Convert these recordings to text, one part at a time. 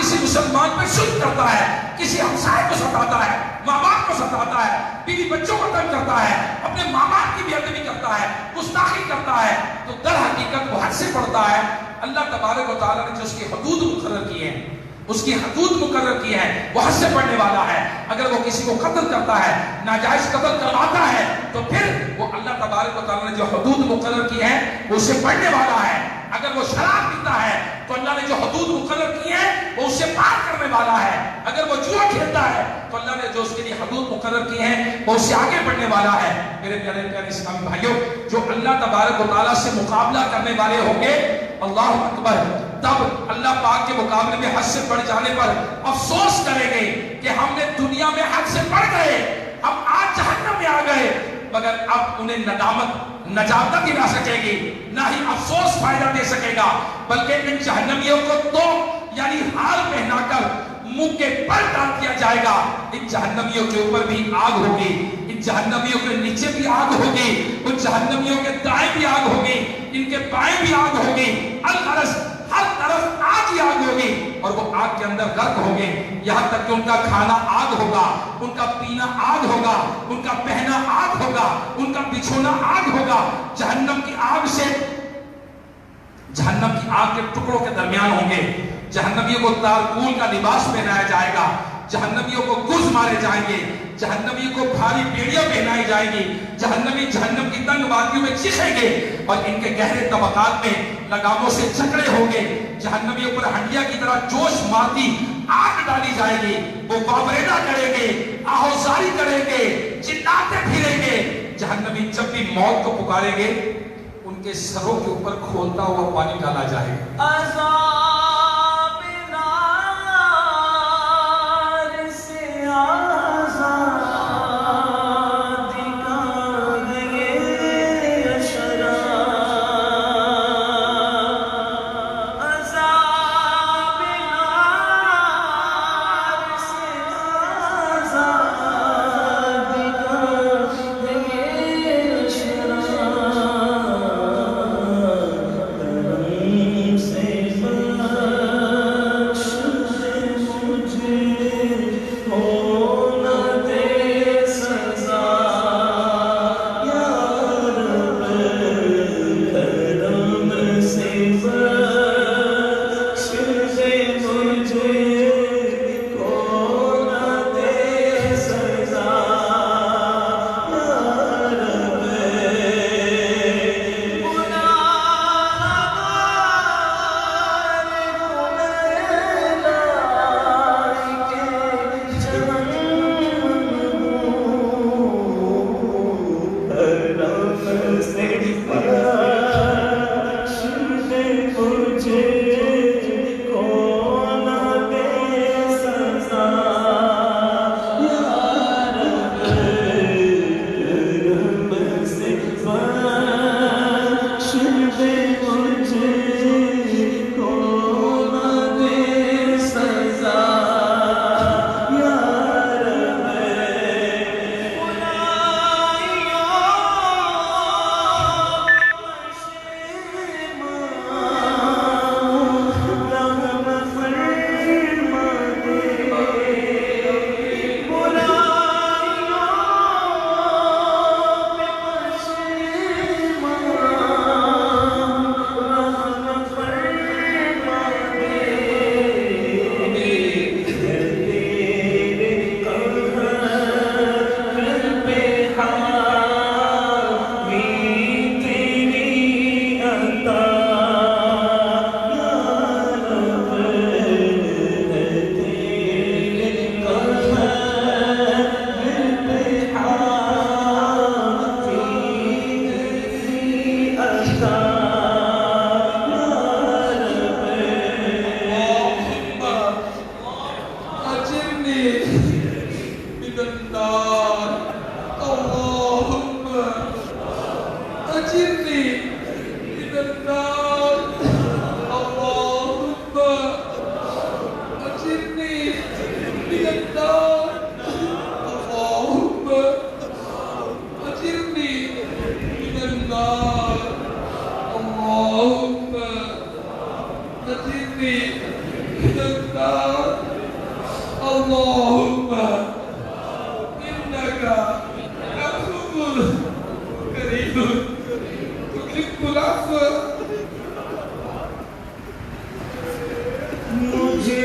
کسی مسلمان پہ ظلم کرتا ہے، کسی ہمسائے کو ستاتا ہے، ماں باپ کو ستاتا ہے، بیوی بچوں کو تنگ کرتا ہے، اپنے ماں باپ کی بے ادبی کرتا ہے، گستاخی کرتا ہے، تو در حقیقت وہ حد سے بڑھتا ہے۔ اللہ تبارک و تعالیٰ نے جو اس کی حدود مقرر کی ہیں، اس کی حدود مقرر کی ہے، وہ حد سے بڑھنے والا ہے۔ اگر وہ کسی کو قتل کرتا ہے، ناجائز قتل کرواتا ہے، تو پھر وہ اللہ تبارک و تعالیٰ نے جو حدود مقرر کی ہیں وہ اس سے بڑھنے والا ہے۔ اگر وہ شراب پیتا ہے تو اللہ نے جو حدود مقرر کی ہیں وہ اس سے پار کرنے والا ہے۔ اگر وہ جوا کھیلتا ہے تو اللہ نے جو اس کے لیے حدود مقرر کی ہیں وہ اس سے آگے بڑھنے والا ہے۔ میرے پیارے پیارے اسلامی بھائیوں، جو اللہ تبارک و تعالیٰ سے مقابلہ کرنے والے ہوں گے، اللہ اکبر، تب اللہ پاک کے مقابلے میں حد سے بڑھ جانے پر افسوس کریں گے کہ ہم نے دنیا میں حد سے بڑھ گئے، ہم آج جہنم میں آ گئے، مگر اب انہیں ندامت نجات نہ دلا سکے گی، نہ ہی افسوس فائدہ دے سکے گا، بلکہ ان جہنمیوں کو تو یعنی ہار پہنا کر منہ کے پر ڈال دیا جائے گا۔ ان جہنمیوں کے اوپر بھی آگ ہوگی، ان جہنمیوں کے نیچے بھی آگ ہوگی، ان جہنمیوں کے دائیں بھی آگ ہوگی، ان کے بائیں بھی آگ ہوگی، الغرض ہر طرف آگ ہی آگ ہوگی، اور وہ آگ کے اندر غرق ہوں گے، یہاں تک کہ ان کا کھانا آگ ہوگا، ان کا پینا آگ ہوگا، ان کا پہنا آگ ہوگا، ان کا بچھونا آگ ہوگا۔ جہنم کی آگ سے، جہنم کی آگ کے ٹکڑوں کے درمیان ہوں گے، جہنمیوں کو تارکول کا لباس پہنایا جائے گا، جہنمیوں کو گرز مارے جائیں گے، جہنمیوں کو بھاری بیڑیاں پہنائی جائیں گی، جہنمی جہنم کی تنگ وادیوں میں چیخیں گے، اور ان کے گہرے طبقات میں لگاموں سے جکڑے ہوں گے۔ جہنمیوں پر ہنڈیا کی طرح جوش مارتی آگ ڈالی جائے گی، وہ وابرینا کریں گے، آہوزاری کریں گے، چلاتے پھریں گے۔ جہنمی جب بھی موت کو پکاریں گے، ان کے سروں کے اوپر کھولتا ہوا پانی ڈالا جائے گا۔ اللهم إنك عفو كريم تحب العفو مجھے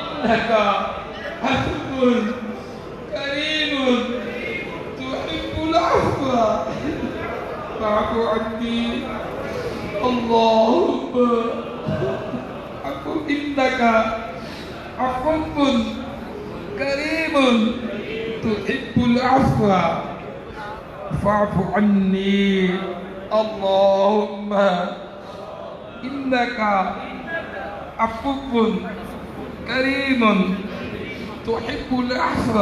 إنك عفو كريم تحب العفو فاعف عني اللهم عفو إنك عفو كريم تحب العفو فاعف عني اللهم إنك عفو كريم تحب العفو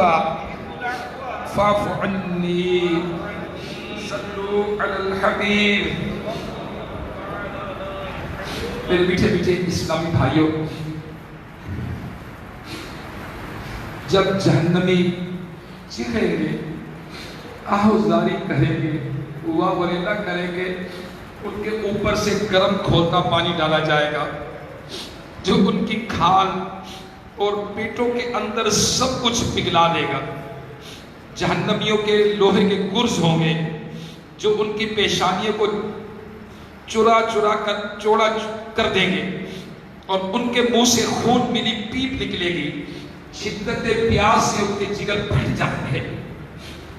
فاعف عني صلوا على الحبيب میرے میٹھے میٹھے اسلامی بھائیوں، جب جہنمی چیخیں گے، آہوزاری کریں گے، واہ ولیلہ کریں گے، ان کے اوپر سے گرم کھولتا پانی ڈالا جائے گا جو ان کی کھال اور پیٹوں کے اندر سب کچھ پگھلا دے گا۔ جہنمیوں کے لوہے کے گرز ہوں گے جو ان کی پیشانیوں کو چورا کر دیں گے اور ان کے منہ سے خون ملی پیپ نکلے گی۔ شدت پیاس سے ان کے جگر پھٹ جائیں گے،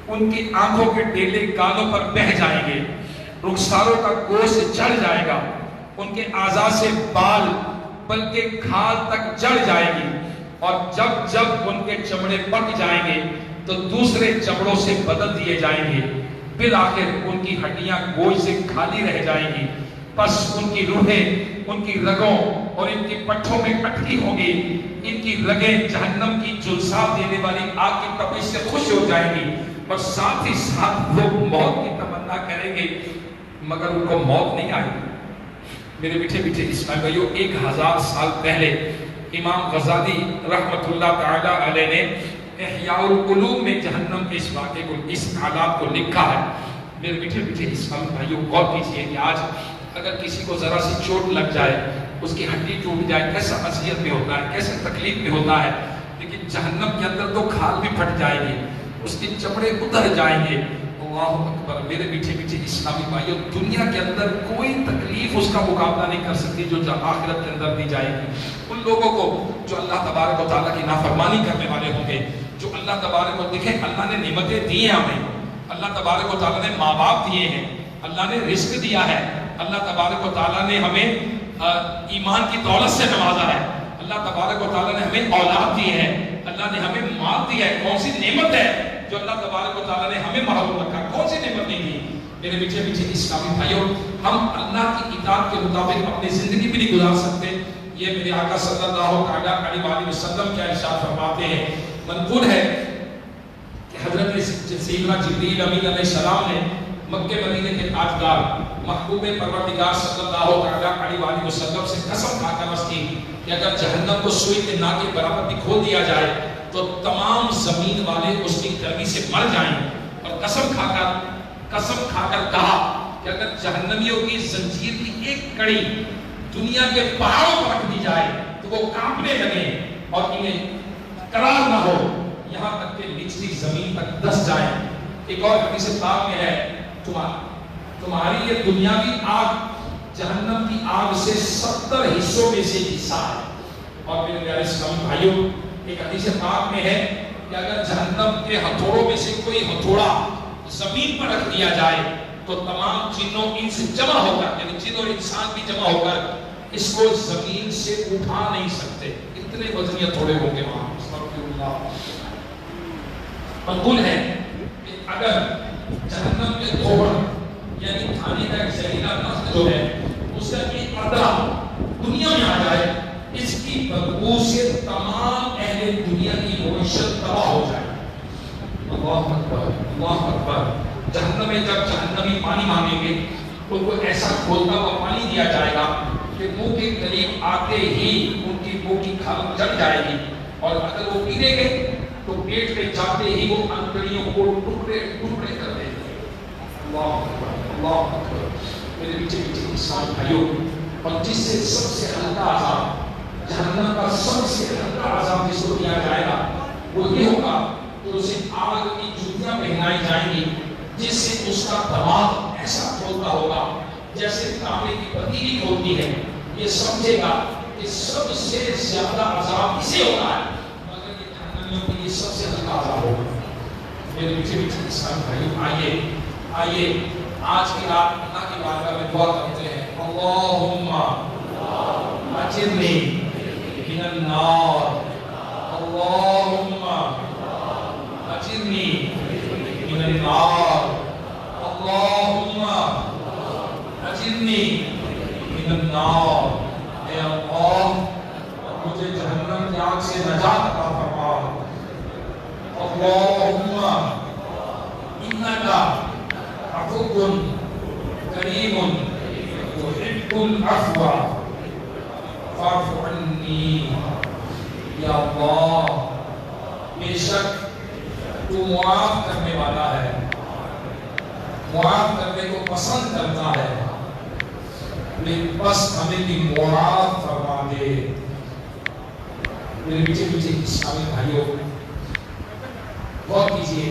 ان کی آنکھوں کے ڈیلے گالوں پر بہہ جائیں گے، رخساروں کا گوشت جل جائے گا، ان کے اعضاء سے بال بلکہ کھال تک جڑ جائے گی، اور جب ان کے چمڑے پک جائیں گے تو دوسرے چمڑوں سے بدل دیے جائیں گے، بالآخر ان کی ہڈیاں گوشت سے خالی رہ جائیں گی، پس ان کی روحیں ان کی رگوں اور ان کی پٹھوں میں اٹکی ہوگی، ان کی رگیں جہنم کی جلساء دینے والی آگ کی تپش سے خوش ہو جائیں گی، اور ساتھ ہی ساتھ وہ موت کی تمنا کریں گے مگر ان کو موت نہیں آئی۔ میرے میٹھے میٹھے اسلامی بھائیوں، 1000 سال پہلے امام غزالی رحمت اللہ تعالی علیہ نے احیاء القلوب میں جہنم کے اس واقعے کو، اس حالات کو لکھا ہے۔ میرے میٹھے میٹھے اسلامی بھائیوں، غور کیجئے کہ آج اگر کسی کو ذرا سی چوٹ لگ جائے، اس کی ہڈی ٹوٹ جائے، کیسا اذیت میں ہوتا ہے، کیسے تکلیف میں ہوتا ہے، لیکن جہنم کے اندر تو کھال بھی پھٹ جائے گی، اس کے چمڑے اتر جائیں گے۔ اللہ اکبر۔ میرے میٹھے میٹھے اسلامی بھائیوں، دنیا کے اندر کوئی تکلیف اس کا مقابلہ نہیں کر سکتی جو آخرت کے اندر دی جائے گی۔ ان لوگوں کو جو اللہ تبارک و تعالیٰ کی نافرمانی کرنے والے ہوں گے، جو اللہ تبارک و دیکھیں اللہ نے نعمتیں دی ہیں ہمیں، اللہ تبارک و تعالیٰ نے ماں باپ دیے ہیں، اللہ نے رزق دیا ہے، اللہ تبارک و تعالیٰ نے ہمیں ایمان کی دولت سے نوازا ہے، اللہ تبارک و تعالیٰ نے ہمیں اولاد دی ہے، اللہ نے ہمیں مال دیا ہے۔ کون سی نعمت ہے جو اللہ تبارک و تعالیٰ نے ہمیں محروم رکھا؟ کون سی نعمت نہیں دی؟ میرے میٹھے میٹھے اسلامی بھائیوں، ہم اللہ کی اطاعت کے مطابق اپنی زندگی بھی نہیں گزار سکتے۔ یہ میرے آقا صلی اللہ علیہ وسلم کیا ارشاد فرماتے ہیں، منقول ہے کہ حضرت سیدنا جبریل امین علیہ السلام نے مکہ مدینے کے تاجدار محبوب پروردگار صلی اللہ علیہ وسلم سے قسم کھا کر عرض کی کہ اگر جہنم کو سوئی کے نا کے برابر بھی کھول دیا جائے تو تمام زمین والے اس کی گرمی سے مر جائیں، اور قسم کھا کر کہا کہ اگر جہنمیوں کی زنجیر کی ایک کڑی دنیا کے پہاڑوں پر رکھ دی جائے تو وہ کانپنے لگیں اور انہیں قرار نہ ہو، یہاں تک کہ نچلی زمین تک دس جائیں۔ ایک اور حدیث پاک میں ہے، تمہاری یہ دنیاوی آگ جہنم کی آگ سے 70 حصوں میں سے حصہ ہے۔ اور میرے پیارے اسلامی بھائیوں، ایک حدیث پاک میں ہے کہ اگر جہنم کے ہتھوڑوں میں سے کوئی ہتھوڑا زمین پر رکھ دیا جائے تو تمام جنوں انس جمع ہو کر، یعنی جن اور انسان بھی جمع ہو کر اس کو زمین سے اٹھا نہیں سکتے، اتنے وزنیہ تھوڑے ہوں گے وہاں. منقول ہے کہ اگر جہنم کے توڑ یعنی کھانے کا ایک زہریلا پرست جو ہے اس کا ایک قطرہ دنیا میں آ جائے، اس کی بدبو سے تمام اہل دنیا کی معیشت تباہ ہو جائے. اللہ اکبر، اللہ اکبر. جہنم میں جب جہنمی پانی مانگیں گے ان کو ایسا کھولتا ہوا پانی دیا جائے گا کہ منہ کے قریب آتے ہی ان کی منہ کی کھال جل جائے گی، اور اگر وہ پینے گے تو پیٹ میں جاتے ہی وہ انگڑیوں کو ٹکڑے ٹکڑے کر دیں گے. اللہ اکبر، اللہ اکبر. میرے پیچھے پیچھے انسان بھائیوں، اور جس سے سب سے ہلکا عذاب، جہنم کا سب سے ہلکا عذاب جس کو دیا جائے گا وہ یہ ہوگا کہ اسے آگ کی جوتیاں پہنائی جائیں گی جس سے اس کا دماغ ایسا کھولتا ہوگا جیسے تانبے کی پتیلی کھولتی ہے. یہ سمجھے گا کہ سب سے زیادہ عذاب اسے ہوتا ہے، مگر یہ جہنمیوں کے لیے سب سے ہلکا عذاب ہوگا. میرے پیچھے پیچھے انسان بھائیوں، آئیے آج کی رات اللہ کی بارگاہ میں دعا کرتے ہیں. اللہم اجرنی من النار، اللہم اجرنی من النار، اللہم اجرنی من النار. اے اللہ مجھے جہنم کی آگ سے نجات عطا فرما. اللہم انکا عفو کریم تحب العفو فاعف عنی. یا اللہ بے شک تو معاف کرنے والا ہے، معاف کرنے کو پسند کرتا ہے، بس ہمیں بھی معاف فرما دے. میرے پیچھے پیچھے اسلامی بھائیوں، غور کیجیے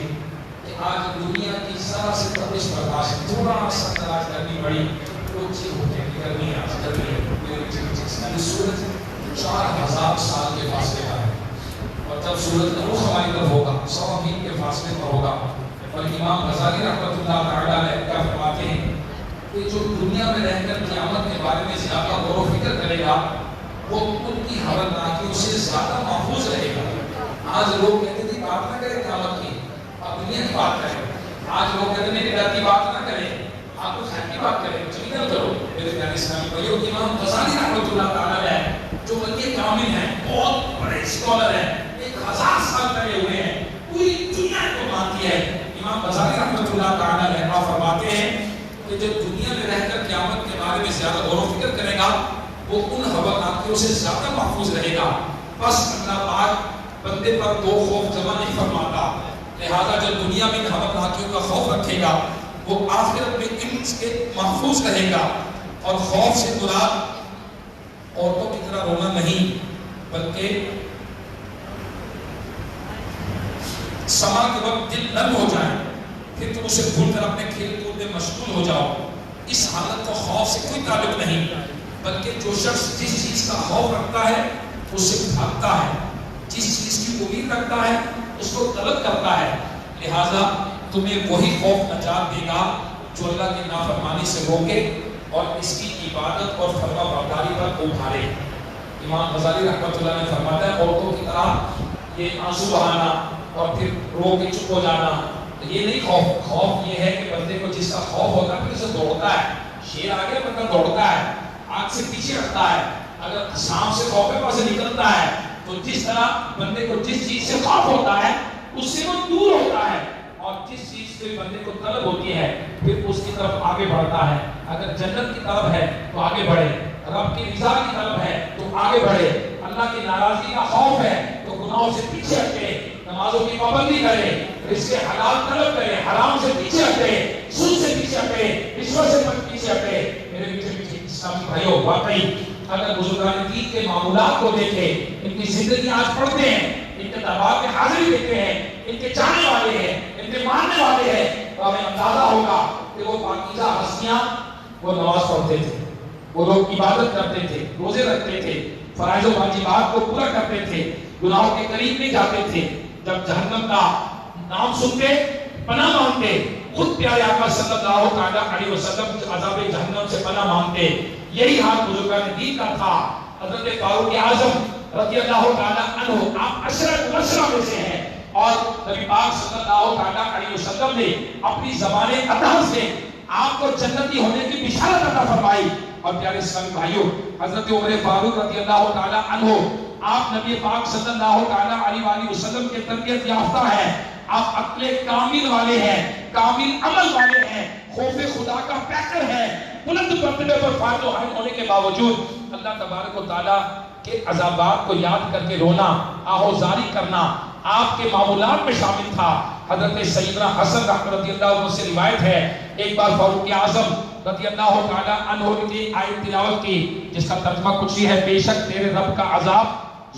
کہ آج دنیا کی ذرا سے تپش برداشت تھوڑا سا تلاش کرنی پڑی تو چیز ہوتے ہیں. گرمی آج گرمی ہے. میرے پیچھے پیچھے اسلامی سورج 4000 سال کے فاصلے پر ہے، اور جب سورج کا رخ ہماری طرف ہوگا 100 میل کے فاصلے پر ہوگا. اور امام غزالی رحمۃ اللہ تعالیٰ علیہ کیا فرماتے ہیں کہ جو دنیا میں رہ کر قیامت کے بارے میں زیادہ غور و فکر کرے گا وہ ان کی ہولناکیوں سے زیادہ محفوظ رہے گا. آج لوگ کہتے تھے بات نہ کریں قیامت کی، آپ دنیا کی بات کریں. آج لوگ کہتے ہیں ڈر کی بات نہ کریں، آپ کو خیر کی بات کریں، چلیے کرو. میرے پیارے اسلامی بھائیوں، امام غزالی رحمۃ اللہ تعالیٰ علیہ جو ولی کامل ہیں، بہت بڑے اسکالر ہیں، 1000 سال پہلے ہوئے ہیں، پوری دنیا کو مانتی ہے. امام غزالی رحمۃ اللہ تعالیٰ علیہ فرماتے ہیں کہ جو دنیا میں رہ کر قیامت کے بارے میں زیادہ غور و فکر کرے گا وہ ان ہولناکیوں سے زیادہ محفوظ رہے گا. بس اللہ پاک بندے پر دو خوف جمع نہیں فرماتا، لہذا جو دنیا میں ہولناکیوں کا خوف رکھے گا وہ آخرت میں ان کے محفوظ رہے گا. اور خوف سے مراد عورتوں کی طرح رونا نہیں، بلکہ سما کے وقت دل نرم ہو جائے، پھر تم اسے بھول کر اپنے کھیل کود میں مشغول ہو جاؤ. اس حالت کو خوف سے کوئی تعلق نہیں، بلکہ جو شخص جس چیز کا خوف رکھتا ہے اس سے بھاگتا ہے، جس چیز کی امید رکھتا ہے اس کو طلب کرتا ہے. لہذا تمہیں وہی خوف نجات دے گا جو اللہ کی نافرمانی سے روکے اور اس کی عبادت اور فرما برداری پر ابھارے. امام غزالی رحمۃ اللہ نے فرماتا ہے عورتوں کی طرح یہ آنسو بہانا اور پھر رو کے چپ ہو جانا یہ نہیں خوف. خوف یہ ہے کہ بندے کو جس کا خوف ہوتا ہے اسے دوڑتا ہے. شیر آگے بندہ دوڑتا ہے، آنکھ سے پیچھے رکھتا ہے. اگر سانپ سے خوف ہے سے نکلتا ہے تو جس طرح بندے کو جس چیز سے خوف ہوتا ہے اس سے وہ دور ہوتا ہے، اور جس چیز سے بندے کو طلب ہوتی ہے پھر اس کی طرف آگے بڑھتا ہے. اگر جنت کی طرف ہے تو آگے بڑھے، رب کی رضا کی طرف ہے تو آگے بڑھے، اللہ کی ناراضگی کا خوف ہے تو گناہوں سے پیچھے ہٹے، نمازوں کی پابندی کرے، رزق حلال طلب کرے، حرام سے پیچھے ہٹے، سود سے پیچھے ہٹے، رشوت سے پیچھے ہٹے. میرے پیچھے پیچھے اسلامی بھائیوں، واقعی اگر بزرگان دین کے معمولات کو دیکھیں، ان کی زندگی آج پڑھتے ہیں، ان کے دربار میں حاضری دیتے ہیں، ان کے جانے والے ہیں، ان کے ماننے والے ہیں، تو ہمیں اندازہ ہوگا کہ وہ پاکیزہ ہستیاں وہ نماز پڑھتے تھے، وہ لوگ عبادت کرتے تھے، روزے رکھتے تھے، فرائض و واجبات کو پورا کرتے تھے، گناہوں کے قریب نہیں جاتے تھے. جب جہنم کا نام سنتے پناہ مانگتے خود پیارے آقا صلی اللہ علیہ وسلم عذاب جہنم سے پناہ مانگتے. یہی حال بزرگان دین کا تھا. حضرت فاروق اعظم رضی اللہ تعالیٰ عنہ آپ عشرہ مبشرہ میں سے ہیں اور نبی پاک صلی اللہ علیہ وسلم نے اپنی زبان اطہر سے آپ کو جنتی ہونے کی بشارت عطا فرمائی. اور پیارے اسلامی بھائیوں حضرت عمر فاروق رضی اللہ تعالیٰ عنہ آپ نبی پاک صلی اللہ علیہ وسلم کے تربیت یافتہ ہیں. آپ عقل کامل والے ہیں, کامل عمل والے ہیں, خوف خدا کا پیکر ہیں. بلند مرتبے پر فائز و حائز ہونے کے باوجود اللہ تبارک و تعالیٰ کے عذابات کو یاد کر کے رونا, آہوزاری کرنا آپ کے معمولات میں شامل تھا. حضرت سیدنا حسن رضی اللہ عنہ سے روایت ہے, ایک بار فاروق اعظم رضی اللہ تعالیٰ عنہ نے آیت تلاوت کی جس کا ترجمہ کچھ ہی ہے, بے شک تیرے رب کا عذاب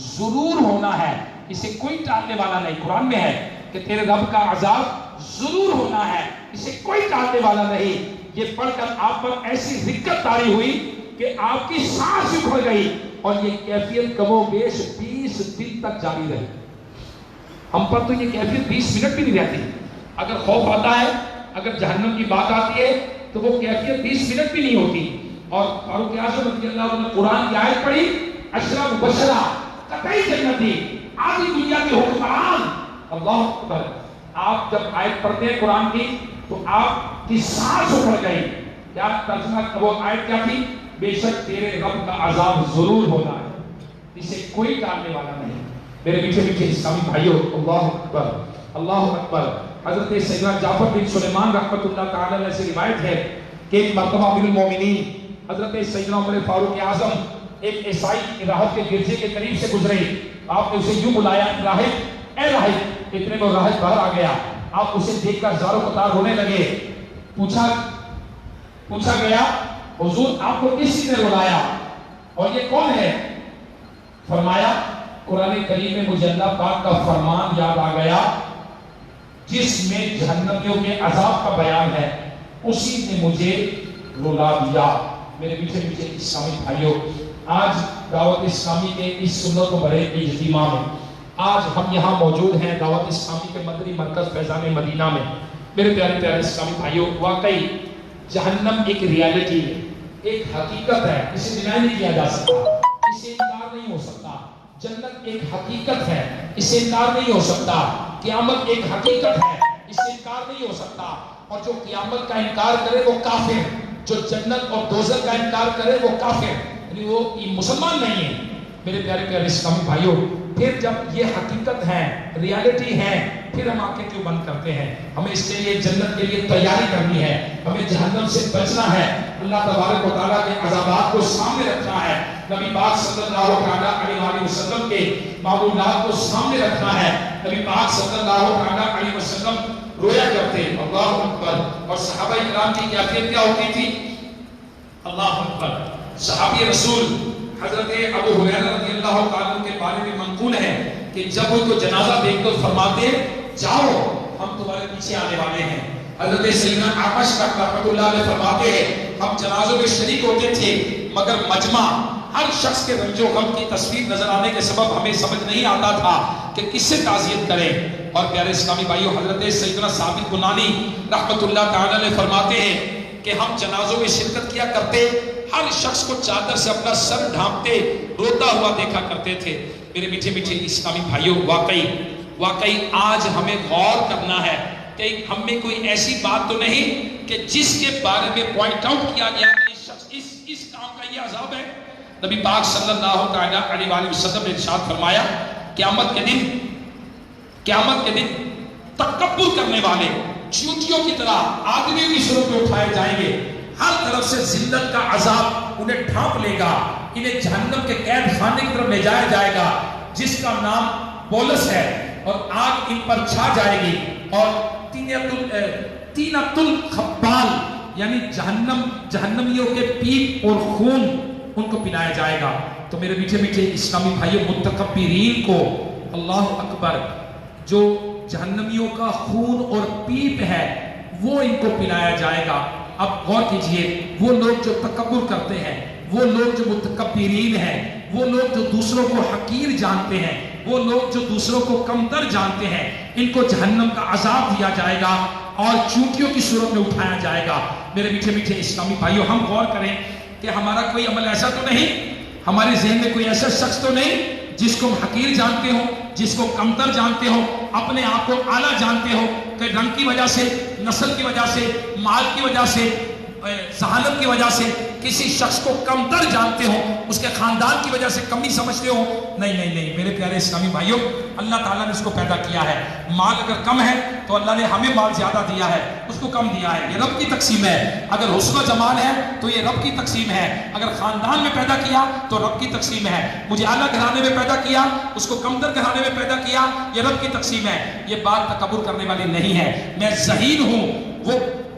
ضرور ہونا ہے, اسے کوئی ٹالنے والا نہیں. قرآن میں ہے کہ تیرے رب کا عذاب ضرور ہونا ہے, اسے کوئی ٹالنے والا نہیں. یہ پڑھ کر آپ پر ایسی رکت طاری ہوئی کہ آپ کی سانس اکھڑ گئی اور یہ کیفیت کم و بیش 20 دن تک جاری رہی. ہم پر تو یہ کیفیت 20 منٹ بھی نہیں رہتی. اگر خوف آتا ہے, اگر جہنم کی بات آتی ہے تو وہ کیفیت 20 منٹ بھی نہیں ہوتی. اور فاروق اعظم رضی اللہ عنہ نے قرآن کی آیت پڑھی, عشرہ مبشرہ, قطعی جنتی, آدھی دنیا کے حکمران. اللہ اکبر. آپ جب آیت پڑھتے ہیں قرآن کی تو آپ کی سانس اکھڑ گئی. کیا ترجمہ, وہ آیت کیا تھی؟ بے شک تیرے رب کا عذاب ضرور ہونا ہے, اسے کوئی ٹالنے والا نہیں. میرے پیچھے پیچھے اسلامی بھائیوں, اللہ اکبر, اللہ اکبر. حضرت سیدنا جعفر بن سلیمان رحمۃ اللہ تعالی علیہ سے روایت ہے کہ ایک مرتبہ امیر المومنین حضرت سیدنا عمر فاروق اعظم ایک عیسائی راہب کے گرجے کے قریب سے گزرے. آپ نے اسے یوں بلایا, راہب, اے راہب. اتنے میں راہب باہر آ گیا. آپ اسے دیکھ کر زارو قطار رونے لگے. پوچھا گیا, حضور آپ کو کس چیز نے رلایا اور یہ کون ہے؟ فرمایا, قرآن کریم میں مجھے اللہ پاک کا فرمان یاد آ گیا جس میں جہنمیوں کے عذاب کا بیان ہے, اسی نے مجھے رلا دیا. میرے پیچھے پیچھے اسلامی بھائیوں, آج دعوت اسلامی کے اس سنت و بڑے اجتماع میں آج ہم یہاں موجود ہیں دعوت اسلامی کے مدنی مرکز فیضان مدینہ میں. میرے پیارے پیارے اسلامی بھائیوں, واقعی جہنم ایک ریالٹی ہے, ایک حقیقت ہے, اسے ڈینائی نہیں کیا جا سکتا, اسے انکار نہیں ہو سکتا. جنت ایک حقیقت ہے, اسے انکار نہیں ہو سکتا. قیامت ایک حقیقت ہے, اسے انکار نہیں ہو سکتا. اور جو قیامت کا انکار کرے وہ کافر, جو جنت اور دوزخ کا انکار کرے وہ کافر, یعنی وہ مسلمان نہیں ہے. میرے پیارے پیارے اسلامی بھائیوں, پھر جب یہ حقیقت ہے, ریالٹی ہے, پھر ہم آنکھیں کیوں بند کرتے ہیں؟ ہمیں اس کے لیے جنت کے لیے تیاری کرنی ہے, ہمیں جہنم سے بچنا ہے, اللہ تبارک و تعالیٰ کے عذابات کو سامنے رکھنا ہے, نبی پاک صلی اللہ علیہ وسلم کے معمولات کو سامنے رکھنا ہے. نبی پاک صلی اللہ علیہ وسلم رویا کرتے, اللہ اکبر. اور صحابہ کرام کی کیفیت کیا ہوتی تھی؟ اللہ اکبر. صحابی رسول حضرت ابو ہریرہ رضی اللہ تعالیٰ کے بارے میں منقول ہے کہ جب ان کو جنازہ دیکھ کر فرماتے, جاؤ ہم تمہارے پیچھے آنے والے ہیں. حضرت سیدنا عامش رحمۃ اللہ علیہ فرماتے ہیں, ہم جنازوں میں شریک ہوتے تھے مگر مجمع ہر شخص کے رنج و غم کی تصویر نظر آنے کے سبب ہمیں سمجھ نہیں آتا تھا کہ کس سے تعزیت کریں. اور پیارے اسلامی بھائیوں, حضرت سیدنا ثابت بنانی رحمۃ اللہ تعالی علیہ فرماتے ہیں کہ ہم جنازوں میں شرکت کیا کرتے, ہر شخص کو چادر سے اپنا سر ڈھانپتے روتا ہوا دیکھا کرتے تھے. میرے میٹھے میٹھے اسلامی بھائیوں, واقعی آج ہمیں غور کرنا ہے کہ ہم میں کوئی ایسی بات تو نہیں کہ جس کے بارے میں پوائنٹ آؤٹ کیا گیا کہ اس کام کا یہ عذاب ہے. نبی پاک صلی اللہ تعالی علیہ وسلم نے ارشاد فرمایا, قیامت کے دن تکبر کرنے والے چیونٹیوں کی طرح آدمیوں کی صورت میں اٹھائے جائیں گے, ہر طرف سے ذلت کا عذاب انہیں ڈھانپ لے گا, انہیں جہنم کے قید خانے کی طرف لے جایا جائے گا جس کا نام بولس ہے, اور آگ ان پر چھا جائے گی, اور تینۃ الخبال یعنی جہنمیوں کے پیپ اور خون ان کو پلایا جائے گا. تو میرے میٹھے میٹھے اسلامی بھائیوں, متکبرین کو, اللہ اکبر, جو جہنمیوں کا خون اور پیپ ہے وہ ان کو پلایا جائے گا. اب غور کیجئے, وہ لوگ جو تکبر کرتے ہیں, وہ لوگ جو متکبرین ہیں, وہ لوگ جو دوسروں کو حقیر جانتے ہیں, وہ لوگ جو دوسروں کو کمتر جانتے ہیں, ان کو جہنم کا عذاب دیا جائے گا. اور چونٹیوں کی صورت میں اٹھایا جائے گا۔ میرے میٹھے میٹھے اسلامی بھائیوں، ہم غور کریں کہ ہمارا کوئی عمل ایسا تو نہیں، ہمارے ذہن میں کوئی ایسا شخص تو نہیں جس کو حقیر جانتے ہو، جس کو کمتر جانتے ہو، اپنے آپ کو اعلیٰ جانتے ہو کہ رنگ کی وجہ سے، نسل کی وجہ سے، مال کی وجہ سے، ذہانت کی وجہ سے کسی شخص کو کمتر جانتے ہو، اس کے خاندان کی وجہ سے کمی سمجھتے ہو۔ نہیں میرے پیارے اسلامی بھائیوں، اللہ تعالیٰ نے اس کو پیدا کیا ہے۔ مال اگر کم ہے تو اللہ نے ہمیں مال زیادہ دیا ہے، اس کو کم دیا ہے، یہ رب کی تقسیم ہے۔ اگر حسن و جمال ہے تو یہ رب کی تقسیم ہے۔ اگر خاندان میں پیدا کیا تو رب کی تقسیم ہے۔ مجھے اعلیٰ گھرانے میں پیدا کیا، اس کو کمتر گھرانے میں پیدا کیا، یہ رب کی تقسیم ہے۔ یہ بات تکبر کرنے والی نہیں ہے۔ میں ذہین ہوں،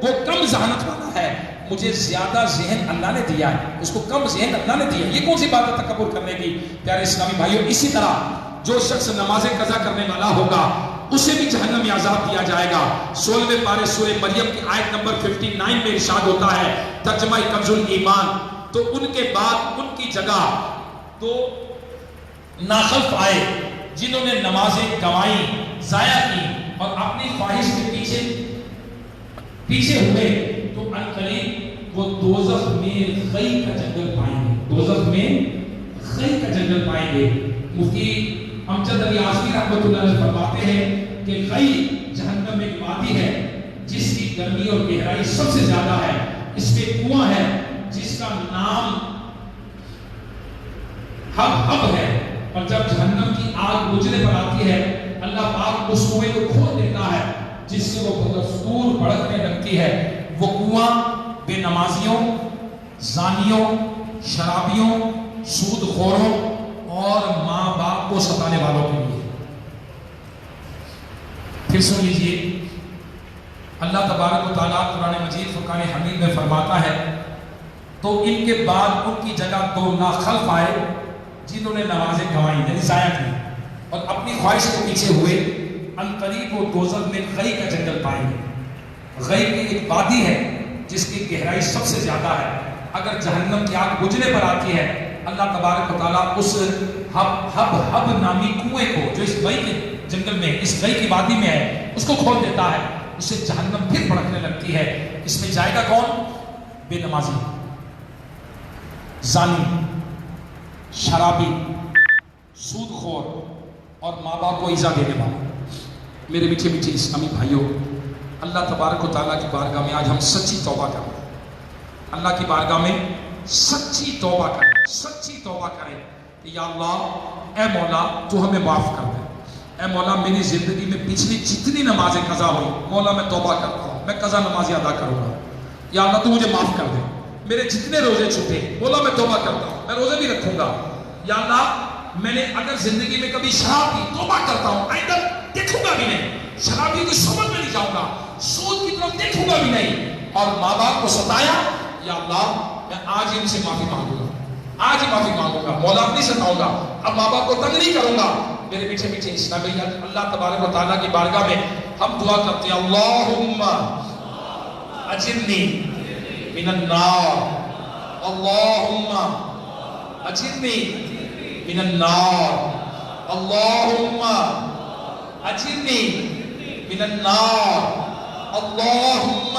وہ کم ذہانت والا ہے، مجھے زیادہ ذہن اللہ نے دیا ہے، اس کو کم ذہن اللہ نے دیا ہے۔ یہ کون سی بات ہے تکبر کرنے کی؟ پیارے اسلامی بھائیوں، اسی طرح جو شخص نماز قضا کرنے والا ہوگا اسے بھی جہنم میں عذاب دیا جائے گا۔ 16ویں پارے سورہ مریم کی آیت نمبر 59 میں ارشاد ہوتا ہے، ترجمہ کنز الایمان، تو ان کے بعد ان کی جگہ تو ناخلف آئے جنہوں نے نمازیں گنوائی، ضائع کی اور اپنی خواہش کے پیچھے ہوئے، تو عنقریب وہ دوزخ میں غی کا جنگل پائیں گے۔ دوزخ میں غی کا جنگل پائیں گے۔ مفتی امجد علی اعظمی رحمۃ اللہ علیہ فرماتے ہیں کہ غی جہنم میں ایک وادی ہے جس کی گرمی اور گہرائی سب سے زیادہ ہے۔ اس میں کنواں ہے جس کا نام حب ہے، اور جب جہنم کی آگ بجھنے پر آتی ہے اللہ پاک اس کنویں کو کھول دیتا ہے جس سے وہ بدستور بھڑکنے لگتی ہے۔ وہ کنواں بے نمازیوں، زانیوں، شرابیوں، سود خوروں اور ماں باپ کو ستانے والوں کے لیے۔ پھر سن لیجئے، اللہ تبارک و تعالیٰ قرآن مجید فرقان حمید میں فرماتا ہے، تو ان کے بعد ان کی جگہ دو ناخلف آئے جنہوں نے نمازیں گنوائیں، یعنی ضائع کی اور اپنی خواہش کے پیچھے ہوئے، عنقریب وہ دوزخ میں غی کا جنگل پائیں گے۔ غی کی ایک وادی ہے جس کی گہرائی سب سے زیادہ ہے۔ اگر جہنم کی آگ بجھنے پر آتی ہے اللہ تبارک و تعالیٰ اس حب نامی کنویں کو جو اس غی کے جنگل میں، اس غی کی وادی میں ہے، اس کو کھول دیتا ہے، اس سے جہنم پھر بھڑکنے لگتی ہے۔ اس میں جائے گا کون؟ بے نمازی، زانی، شرابی، سود خور اور ماں باپ کو ایذا دینے والا۔ میرے میٹھے میٹھے اسلامی بھائیوں، اللہ تبارک و تعالیٰ کی بارگاہ میں آج ہم سچی توبہ کریں۔ اللہ کی بارگاہ میں سچی توبہ کریں، سچی توبہ کریں کہ یا اللہ، اے مولا تو ہمیں معاف کر دے۔ اے مولا میری زندگی میں پچھلی جتنی نمازیں قضا ہوئی، مولا میں توبہ کرتا ہوں، میں قضا نمازیں ادا کروں گا۔ یا اللہ تو مجھے معاف کر دے۔ میرے جتنے روزے چھوٹے، مولا میں توبہ کرتا ہوں، میں روزے بھی رکھوں گا۔ یا اللہ میں نے اگر زندگی میں کبھی شراب پی، توبہ کرتا ہوں، آئندہ دیکھوں گا بھی نہیں، شرابی کی صحبت میں نہیں جاؤں گا، سود کی طرف دیکھوں گا بھی نہیں، اور ماں باپ کو ستایا، یا اللہ میں آج ہی ان سے معافی مانگوں گا، آج ہی معافی مانگوں گا، مولا نہیں ستاؤں گا، اب ماں باپ کو تنگ نہیں کروں گا۔ میرے میٹھے میٹھے اسلامی بھائی، اللہ تبارک و تعالیٰ کی بارگاہ میں ہم دعا کرتے ہیں، اللہم اجرنی من النار، اللہم اجرنی من النار، اللہم اجرنی من النار، اللہم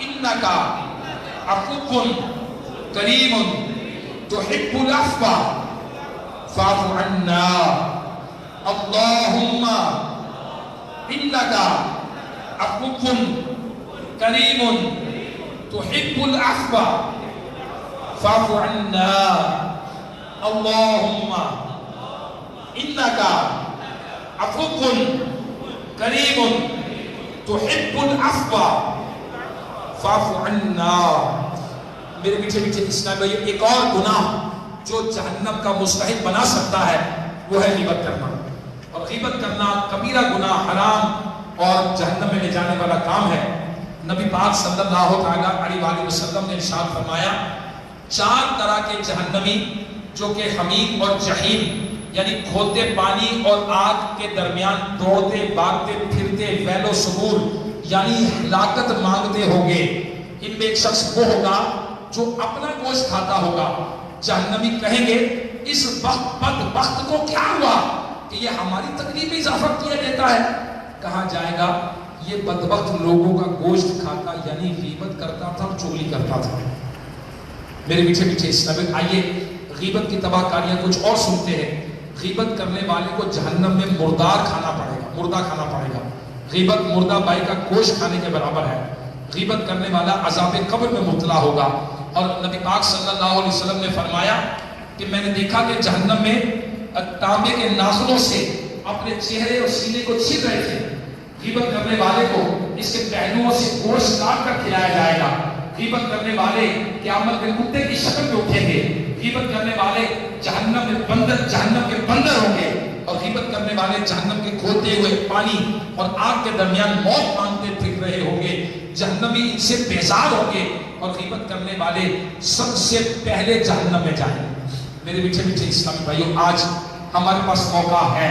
انکا عفو کریم تحب العفو فاعف عنا، اللہم انکا عفو کریم تحب العفو فاعف عنا، اللہم انکا عفو کریم تحب العفو فاعف عنا۔ میرے میٹھے میٹھے اسلام بھائیو، ایک اور گناہ جو جہنم کا مستحق بنا سکتا ہے وہ ہے غیبت کرنا، اور غیبت کرنا کبیرہ گناہ، حرام اور جہنم میں لے جانے والا کام ہے۔ نبی پاک صلی اللہ علیہ وسلم نے ارشاد فرمایا، 4 طرح کے جہنمی جو کہ حمیم اور جہیم یعنی کھولتے پانی اور آگ کے درمیان دوڑتے بھاگتے پھرتے ویل و سبور یعنی ہلاکت مانگتے ہوں گے، ان میں ایک شخص وہ ہوگا جو اپنا گوشت کھاتا ہوگا۔ جہنمی کہیں گے اس بدبخت کو کیا ہوا کہ یہ ہماری تکلیف میں اضافہ کیا دیتا ہے؟ کہا جائے گا یہ بدبخت لوگوں کا گوشت کھاتا یعنی غیبت کرتا تھا اور چغلی کرتا تھا. میرے پیچھے پیچھے اسلام. آئیے غیبت کی تباہ کاریاں کچھ اور سنتے ہیں. غیبت کرنے والے کو جہنم میں مردار کھانا پڑے گا, مردہ کھانا پڑے گا. غیبت مردہ بائی کا گوشت کھانے کے برابر ہے. غیبت کرنے والا عذاب قبر میں مبتلا ہوگا. اور نبی پاک صلی اللہ علیہ وسلم نے فرمایا کہ میں نے دیکھا کہ جہنم میں تانبے کے ناخنوں سے اپنے چہرے اور سینے کو چھین رہے تھے. غیبت کرنے والے کو اس کے پہلوؤں سے گوشت کاٹ کر کھلایا جائے گا. غیبت کرنے والے قیامت میں کتے کی شکل میں اٹھیں گے. غیبت کرنے والے جہنم کے بندر ہوں گے. اور غیبت کرنے والے جہنم کے کھولتے ہوئے پانی اور آگ کے درمیان موت مانگتے پھر رہے ہوں گے. جہنمی ان سے بیزار ہوں گے اور غیبت کرنے والے سب سے پہلے جہنم میں جائیں گے. میرے پیچھے پیچھے اسلامی بھائیوں, آج ہمارے پاس موقع ہے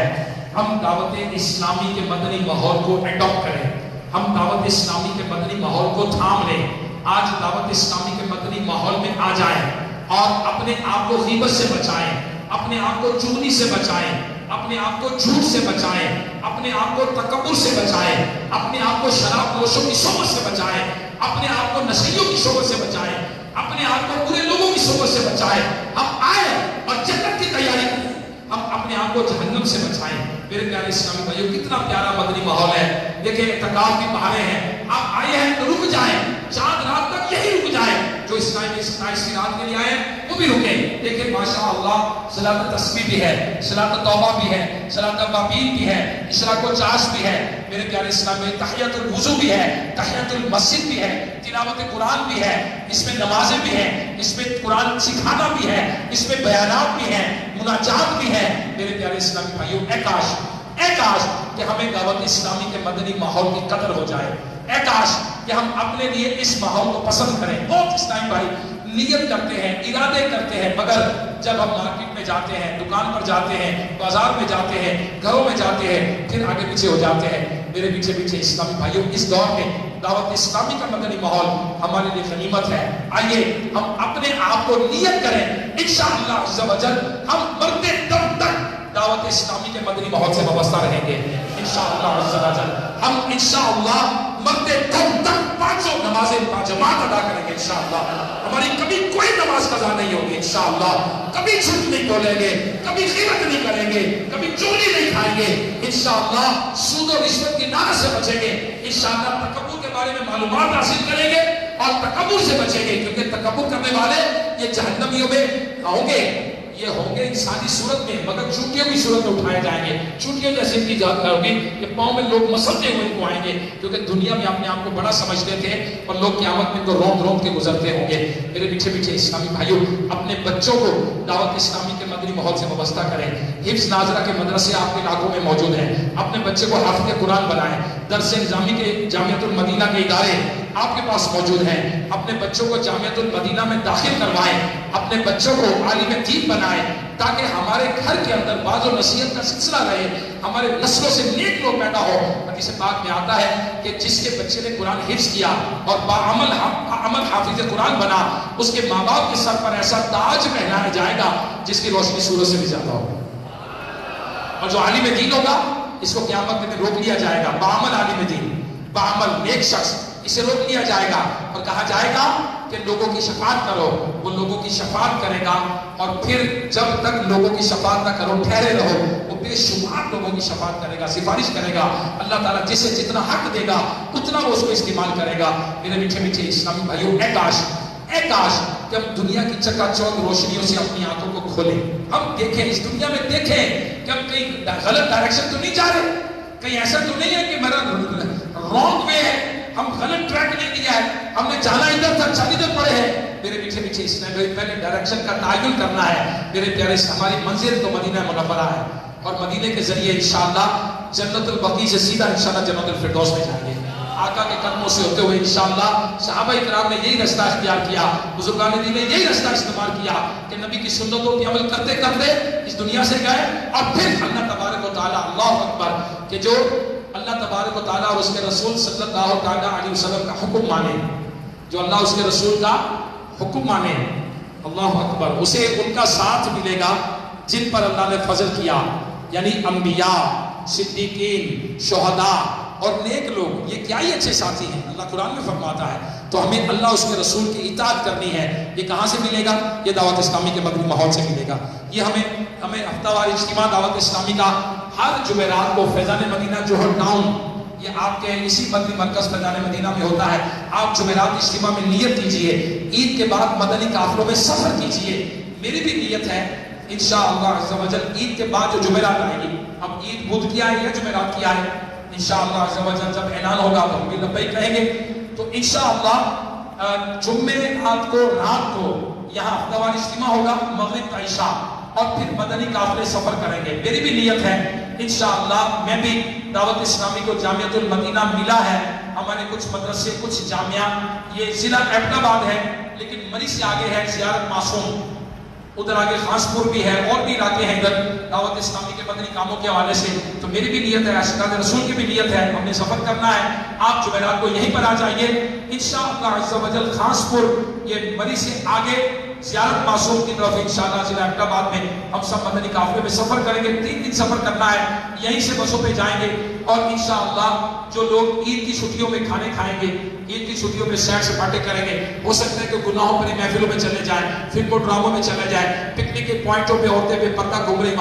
ہم دعوت اسلامی کے مدنی ماحول کو اڈاپٹ کریں. ہم دعوت اسلامی کے مدنی ماحول کو تھام لیں. آج دعوت اسلامی کے مدنی ماحول میں آ جائیں اور اپنے آپ کو غیبت سے بچائیں, اپنے آپ کو چغلی سے بچائیں, اپنے آپ کو جھوٹ سے بچائیں, اپنے آپ کو تکبر سے بچائیں, اپنے آپ کو شراب نوشوں کی صحبت سے بچائیں, اپنے آپ کو نشیوں کی صحبت سے بچائیں, اپنے آپ کو برے لوگوں کی صحبت سے بچائیں. ہم آئے اور جنت کی تیاری کریں, ہم اپنے آپ کو جہنم سے بچائیں. میرے پیارے اسلامی بھائیوں, کتنا پیارا مدنی ماحول ہے. دیکھیں اعتکاف کی بہاریں ہیں, آپ آئے ہیں تو رک جائیں, چاند رات تک یہی رک جائیں. جو اسلامی 27 کی رات کے لیے آئے وہ بھی رکیں. دیکھیں ماشاءاللہ صلاۃ تسبیح بھی ہے, صلاۃ توبہ بھی ہے, صلاۃ ابابیل بھی ہے, اشراق و چاش بھی ہے. میرے پیارے اسلام میں تحیۃ الوضو بھی ہے, تحیۃ المسجد بھی ہے, تلاوت قرآن بھی ہے, اس میں نمازیں بھی ہیں, اس میں قرآن سکھانا بھی ہے, اس میں بیانات بھی ہیں, مناجات بھی ہے. میرے پیارے اسلامی بھائیوں, اے کاش کہ ہمیں دعوت اسلامی کے مدنی ماحول کی قدر ہو جائے. اے کاش کہ ہم اپنے لیے اس ماحول کو پسند کریں. بہت اسلامی بھائی نیت کرتے ہیں, ارادے کرتے ہیں, مگر جب ہم مارکیٹ میں جاتے ہیں, دکان پر جاتے ہیں, بازار میں جاتے ہیں, گھروں میں جاتے ہیں, پھر آگے پیچھے ہو جاتے ہیں. میرے پیچھے پیچھے اسلامی بھائیوں, اس دور میں دعوت اسلامی کا مدنی ماحول ہمارے لیے غنیمت ہے. آئیے ہم اپنے آپ کو نیت کریں, انشاءاللہ عز و جل ہم مرتے دم تک دعوت اسلامی کے مدنی ماحول سے وابستہ رہیں گے. انشاءاللہ عز و جل ہم انشاءاللہ مرتے دم تک 500 نمازیں باجماعت ادا کریں گے. انشاءاللہ ہماری کبھی کوئی نماز قضا نہیں ہوگی. انشاءاللہ کبھی جھوٹ نہیں بولیں گے, کبھی غیبت نہیں کریں گے, کبھی چوری نہیں کھائیں گے. انشاءاللہ سود و رشوت کی لعنت سے بچیں گے. انشاءاللہ تکبر کے بارے میں معلومات حاصل کریں گے اور تکبر سے بچیں گے, کیونکہ تکبر کرنے والے یہ جہنمیوں میں ہوں گے. یہ ہوں گے انسانی صورت میں, مگر چونٹیوں کی صورت میں اٹھائے جائیں گے. چونٹیوں جیسے ان کی ذات ہوگی کہ پاؤں میں لوگ مسلتے ہوئے ان کو آئیں گے, کیونکہ دنیا میں اپنے آپ کو بڑا سمجھتے تھے اور لوگ قیامت میں ان کو روند کے گزرتے ہوں گے. میرے پیچھے پیچھے اسلامی بھائیوں, اپنے بچوں کو دعوت اسلامی کے مدنی ماحول سے وابستہ کریں. حفظ ناظرہ کے مدرسے آپ کے علاقوں میں موجود ہیں, اپنے بچے کو حافظ قرآن بنائیں. درس نظامی کے جامعۃ المدینہ کے ادارے آپ کے پاس موجود ہیں, اپنے بچوں کو جامعۃ المدینہ میں داخل کروائیں. اپنے بچوں کو عالم دین بنائیں تاکہ ہمارے گھر کے اندر باز و نصیحت کا سلسلہ رہے, ہمارے نسلوں سے نیک لوگ پیدا ہو. حدیث پاک میں آتا ہے کہ جس کے بچے نے قرآن حفظ کیا اور عمل حافظ قرآن بنا, اس کے ماں باپ کے سر پر ایسا تاج پہنایا جائے گا جس کی روشنی سورج سے بھی زیادہ ہوگی. اور جو عالم دین ہوگا اس کو قیامت میں روک لیا جائے گا. بعمل عالم دین, بعمل نیک شخص, اسے روک لیا جائے گا اور کہا جائے گا کہ لوگوں کی شفاعت کرو. وہ لوگوں کی شفاعت کرے گا اور پھر جب تک لوگوں کی شفاعت نہ کرو ٹھہرے رہو, وہ بے شمار لوگوں کی شفاعت کرے گا, سفارش کرے گا. اللہ تعالیٰ جسے جتنا حق دے گا اتنا وہ اس کو استعمال کرے گا. میرے میٹھے میٹھے اسلامی بھائیوں, اے کاش کہ ہم دنیا کی چکا چوند روشنیوں سے اپنی آنکھوں کو کھولیں. ہم دیکھیں, اس دنیا میں دیکھیں کہ ہم کہیں غلط ڈائریکشن تو نہیں جا رہے, کہیں ایسا تو نہیں ہے کہ میرا رانگ وے ہے, ہم غلط ٹریک نہیں لیا ہے, ہم نے جانا ادھر تھا چل ادھر پڑے ہیں. میرے پیچھے پیچھے اس نے پہلے ڈائریکشن کا تعین کرنا ہے. میرے پیارے, ہماری منزل تو مدینہ منورہ ہے اور مدینے کے ذریعے انشاءاللہ جنت البقیع سے سیدھا انشاءاللہ جنت الفردوس میں جائیں گے. آقا کے قدموں سے ہوتے ہوئے انشاءاللہ. صحابہ کرام نے یہی رستہ اختیار کیا, بزرگان دین نے یہی رستہ استعمال کیا کہ نبی کی سنتوں کی عمل کرتے کرتے اس دنیا سے گئے اور پھر اللہ تبارک و تعالیٰ, اللہ اکبر, کہ جو اللہ تبارک و تعالیٰ اور اس کے رسول صلی اللہ تعالیٰ علیہ وسلم کا حکم مانے, جو اللہ اس کے رسول کا حکم مانے, اللہ اکبر, اسے ان کا ساتھ ملے گا جن پر اللہ نے فضل کیا, یعنی انبیاء, صدیقین, شہداء اور نیک لوگ یہ کیا ہی اچھے ساتھی ہیں، اللہ قرآن میں فرماتا ہے. تو ہمیں اللہ اس کے رسول کی اطاعت کرنی ہے. یہ کہاں سے ملے گا؟ یہ دعوت اسلامی کے مدنی ماحول سے ملے گا. یہ ہمیں ہفتہ وار اجتماع دعوت اسلامی کا ہر جمعرات کو فیضان مدینہ جوہر ٹاؤن، یہ آپ کے اسی مدنی مرکز فیضان مدینہ میں ہوتا ہے. آپ جمعرات اجتماع میں نیت کیجئے، عید کے بعد مدنی قافلوں میں سفر کیجئے. میری بھی نیت ہے انشاءاللہ عز و جل عید کے بعد جو جمعرات آئے گی، اب عید بدھ کی آئے یا جمعرات کی آئے، انشاءاللہ عز و جل جب اعلان ہوگا تو ہم بھی لبیک کہیں گے. تو انشاءاللہ جمعے رات کو یہاں ہفتہ وار اجتماع ہوگا، مغرب کا عشاء، اور پھر مدنی قافلے سفر کریں گے. میری بھی نیت ہے انشاءاللہ. میں بھی دعوت اسلامی کو جامعۃ المدینہ ملا ہے، ہمارے کچھ مدرسے کچھ جامعہ، یہ ضلع احمد آباد ہے لیکن مری سے آگے ہے زیارت معصوم، ادھر آگے خاص پور بھی ہے، اور بھی علاقے ہیں ادھر دعوت اسلامی کے مدنی کاموں کے حوالے سے. تو میری بھی نیت ہے، عاشقان رسول کی بھی نیت ہے، ہم نے سفر کرنا ہے. آپ جمعرات کو یہیں پر آ جائیے انشاءاللہ عز و جل. خاص پور یہ مری سے آگے زیارت معصوم کی طرف انشاءاللہ ضلع احمد آباد میں ہم سب مدنی قافلے میں سفر کریں گے. 3 دن سفر کرنا ہے، یہیں سے بسوں پہ جائیں گے. اور انشاءاللہ جو لوگ عید کی چھٹیوں میں کھانے کھائیں گے، عید کی چھٹیوں میں سیر سپاٹے کریں گے، ہو سکتا ہے کہ گناہوں پر محفلوں میں چلے جائیں، فلموں ڈراموں میں چلے جائیں، پکنک کے پوائنٹوں پہ ہوتے ہوئے پتہ گھوم رہے